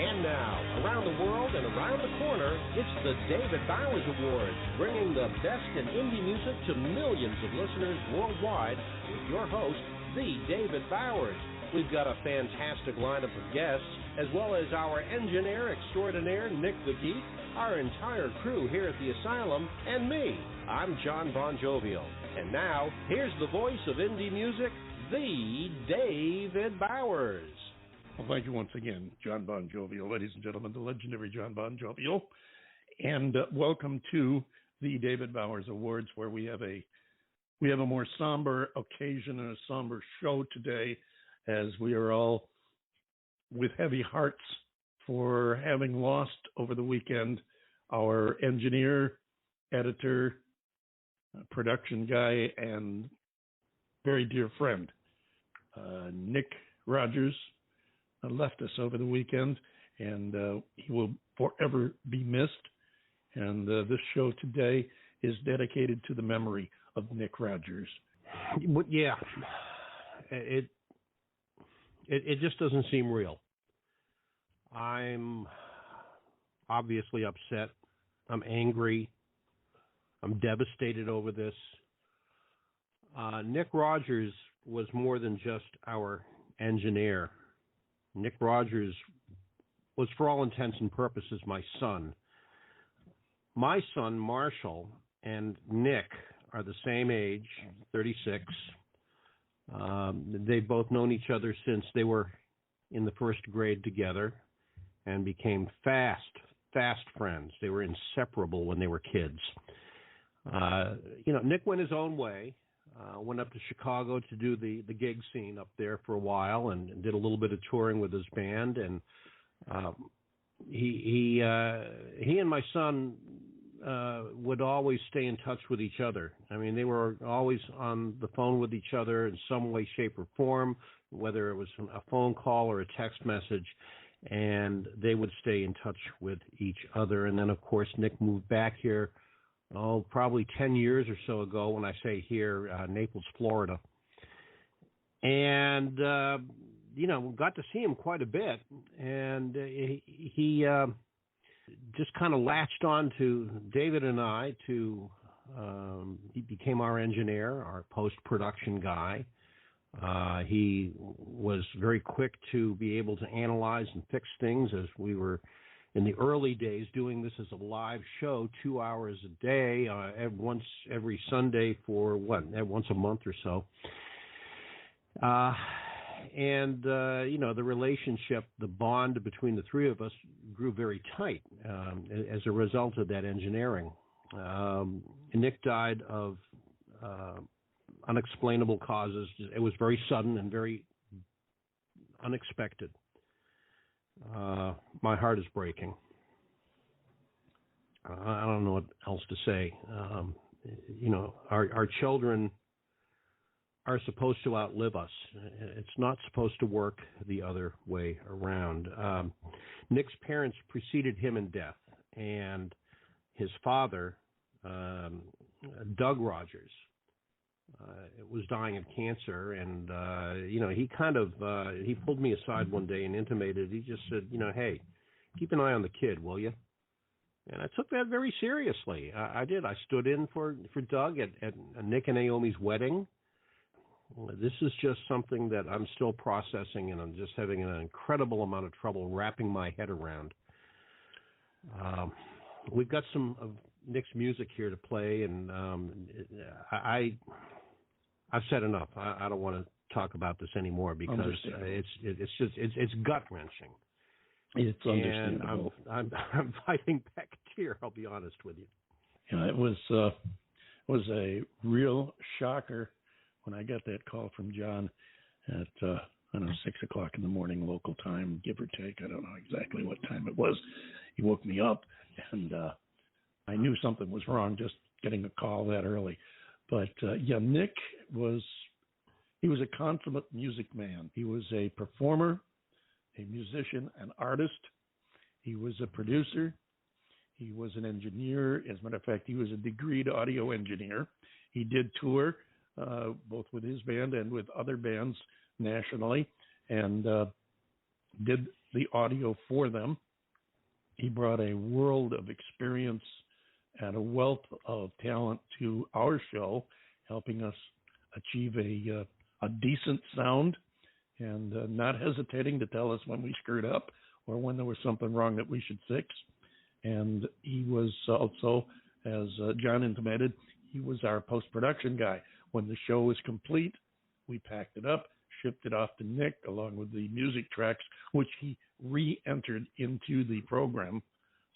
And now, around the world and around the corner, it's the David Bowers Awards, bringing the best in indie music to millions of listeners worldwide with your host, the David Bowers. We've got a fantastic lineup of guests, as well as our engineer extraordinaire, Nick the Geek, our entire crew here at the Asylum, and me. I'm John Bon Jovial. And now, here's the voice of indie music, the David Bowers. Well, thank you once again, John Bon Jovial, ladies and gentlemen, the legendary John Bon Jovial. And welcome to the David Bowers Awards, where we have a more somber occasion and a somber show today, as we are all with heavy hearts for having lost over the weekend our engineer, editor, production guy, and very dear friend, Nick Rogers, left us over the weekend, and he will forever be missed. And this show today is dedicated to the memory of Nick Rogers. Yeah, it just doesn't seem real. I'm obviously upset. I'm angry. I'm devastated over this. Nick Rogers was more than just our engineer. Nick Rogers was, for all intents and purposes, my son. My son, Marshall, and Nick are the same age, 36. They've both known each other since they were in the first grade together and became fast friends. They were inseparable when they were kids. Nick went his own way. Went up to Chicago to do the gig scene up there for a while, and did a little bit of touring with his band. And he and my son would always stay in touch with each other. I mean, they were always on the phone with each other in some way, shape, or form, whether it was a phone call or a text message, and they would stay in touch with each other. And then, of course, Nick moved back here, probably 10 years or so ago, when I say here, Naples, Florida. And, got to see him quite a bit. And he just kind of latched on to David and I he became our engineer, our post-production guy. He was very quick to be able to analyze and fix things, as we were in the early days doing this as a live show, 2 hours a day, once every Sunday for once a month or so. The relationship, the bond between the three of us grew very tight as a result of that engineering. Nick died of unexplainable causes. It was very sudden and very unexpected. My heart is breaking. I don't know what else to say. Our children are supposed to outlive us. It's not supposed to work the other way around. Nick's parents preceded him in death, and his father, Doug Rogers, was dying of cancer, and he pulled me aside one day and intimated. He just said, hey, keep an eye on the kid, will you? And I took that very seriously. I did. I stood in for Doug at Nick and Naomi's wedding. This is just something that I'm still processing, and I'm just having an incredible amount of trouble wrapping my head around. We've got some of Nick's music here to play, and I've said enough. I don't want to talk about this anymore because it's gut wrenching. It's understandable. And I'm fighting back a tear. I'll be honest with you. It was a real shocker when I got that call from John at 6 o'clock in the morning local time, give or take. I don't know exactly what time it was. He woke me up, and I knew something was wrong just getting a call that early. But, Nick was a consummate music man. He was a performer, a musician, an artist. He was a producer. He was an engineer. As a matter of fact, he was a degreed audio engineer. He did tour both with his band and with other bands nationally. And did the audio for them. He brought a world of experience and a wealth of talent to our show, helping us achieve a decent sound and not hesitating to tell us when we screwed up or when there was something wrong that we should fix. And he was also, as John intimated, he was our post-production guy. When the show was complete, we packed it up, shipped it off to Nick along with the music tracks, which he re-entered into the program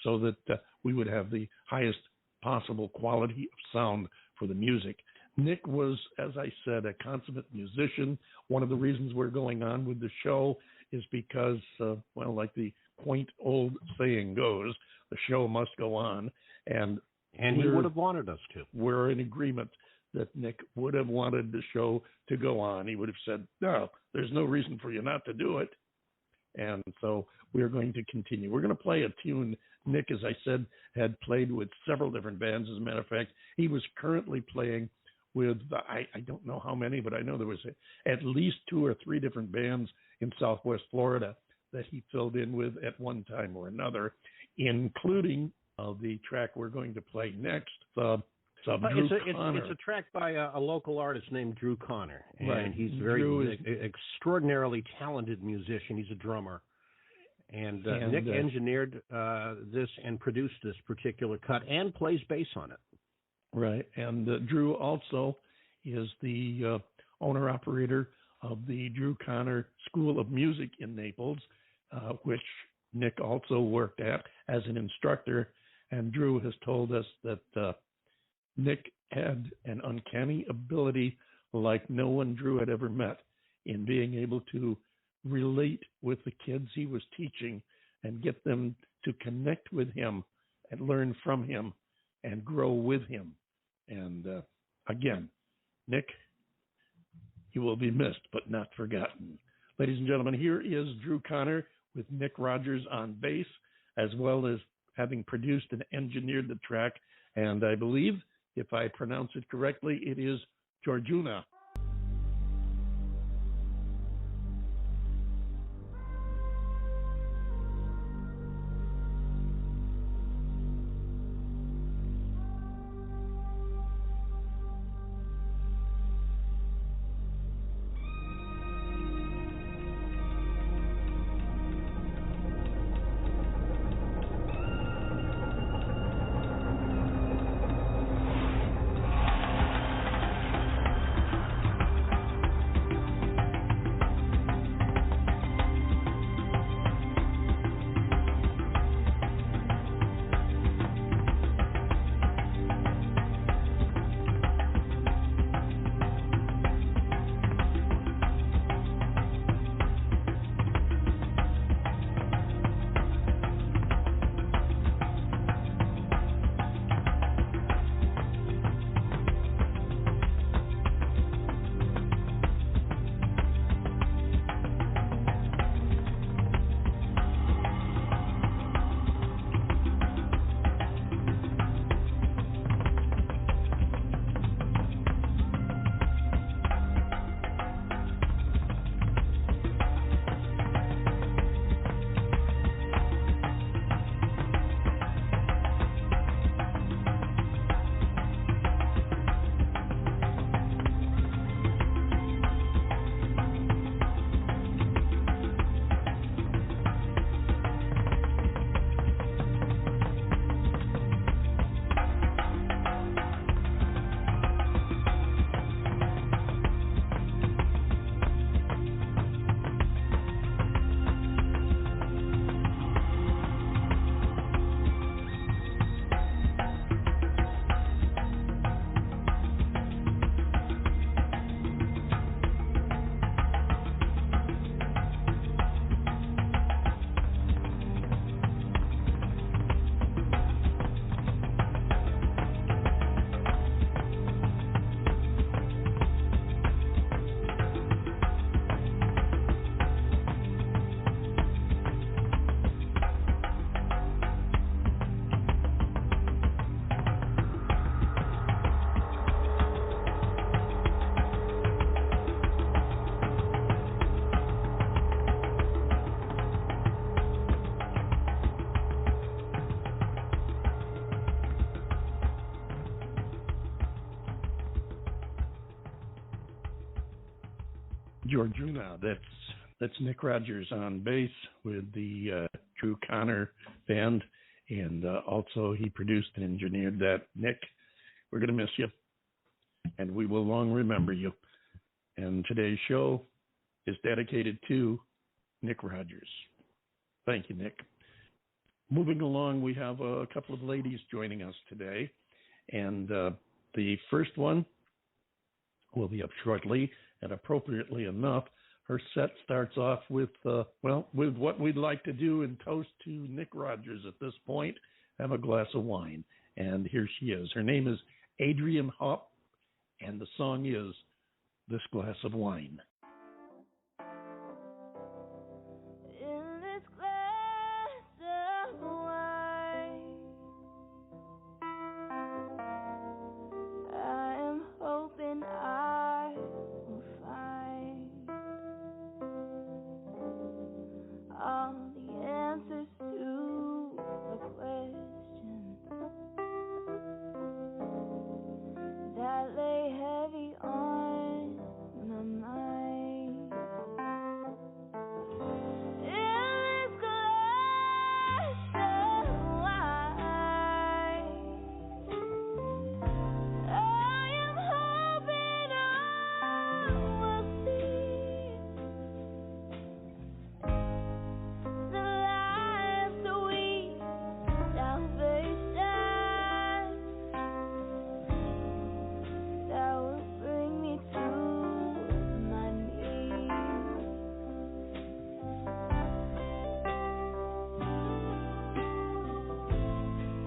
so that we would have the highest possible quality of sound for the music. Nick was, as I said, a consummate musician. One of the reasons we're going on with the show is because, like the quaint old saying goes, the show must go on. And he would have wanted us to. We're in agreement that Nick would have wanted the show to go on. He would have said, no, there's no reason for you not to do it. And so we're going to continue. We're going to play a tune. Nick, as I said, had played with several different bands. As a matter of fact, he was currently playing with, I don't know how many, but I know there was at least 2 or 3 different bands in Southwest Florida that he filled in with at one time or another, including the track we're going to play next. It's a track by a local artist named Drew Connor, and right. He's extraordinarily talented musician. He's a drummer, and Nick engineered this and produced this particular cut and plays bass on it. Right, and Drew also is the owner-operator of the Drew Connor School of Music in Naples, which Nick also worked at as an instructor. And Drew has told us that Nick had an uncanny ability like no one Drew had ever met in being able to relate with the kids he was teaching and get them to connect with him and learn from him and grow with him. And again, Nick, you will be missed but not forgotten. Ladies and gentlemen, here is Drew Connor with Nick Rogers on bass, as well as having produced and engineered the track. And I believe, if I pronounce it correctly, it is Georgiuna. Georgina. That's Nick Rogers on bass with the Drew Connor band, and also he produced and engineered that. Nick, we're going to miss you, and we will long remember you. And today's show is dedicated to Nick Rogers. Thank you, Nick. Moving along, we have a couple of ladies joining us today, and the first one will be up shortly, and appropriately enough, her set starts off with what we'd like to do in toast to Nick Rogers at this point, have a glass of wine. And here she is. Her name is Adrienne Haupt, and the song is This Glass of Wine. In this glass of wine, I am hoping I will find all the answers to the questions that lay heavy on my mind. In this glass of wine, I am hoping I will see the last sweet salvation that will bring me to my knees.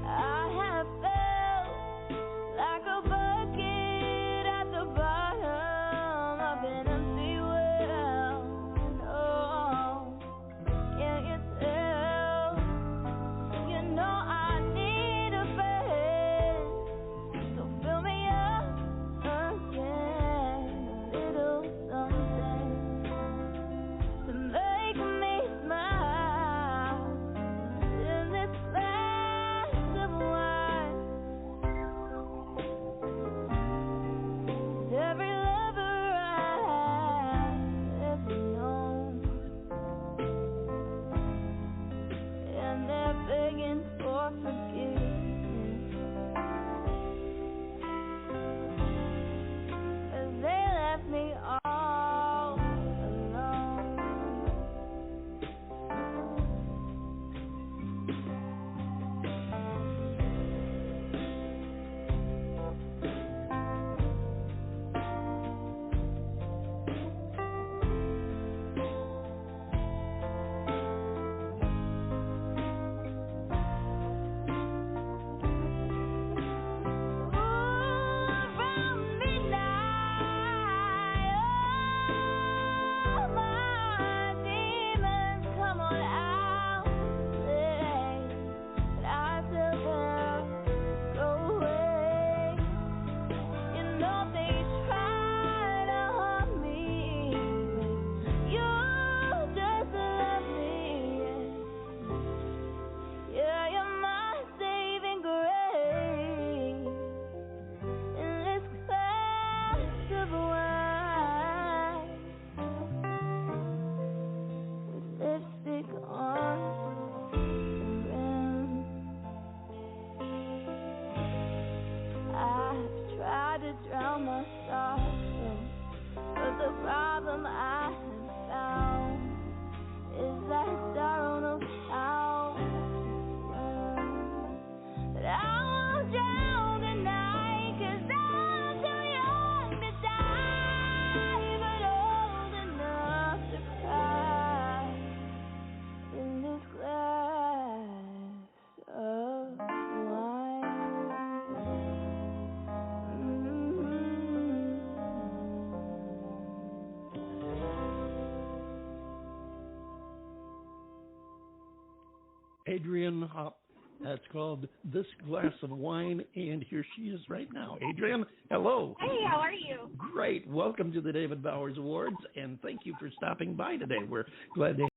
I have felt like a bucket at the bottom of an empty well. Oh, can't you tell? You know I need a friend, so fill me up again, a little something to make me smile. In this glass of wine, every lover I have ever known, and they're begging for forgiveness, 'cause they left me all alone. Around midnight, all my demons come on out, but I tell them, go away. You know they try to harm me, but you just love me. Yeah, you're my saving grace. In this glass of wine, with lipstick on the rim, I've tried to drown my sorrow, but the problem I have found is that sorrow knows how to swim. But I won't drown tonight, 'cause I'm too young to die, but old enough to cry. In this glass of wine. Adrienne Haupt. That's called This Glass of Wine, and here she is right now. Adrienne, hello. Hey, how are you? Great. Welcome to the David Bowers Awards, and thank you for stopping by today. We're glad to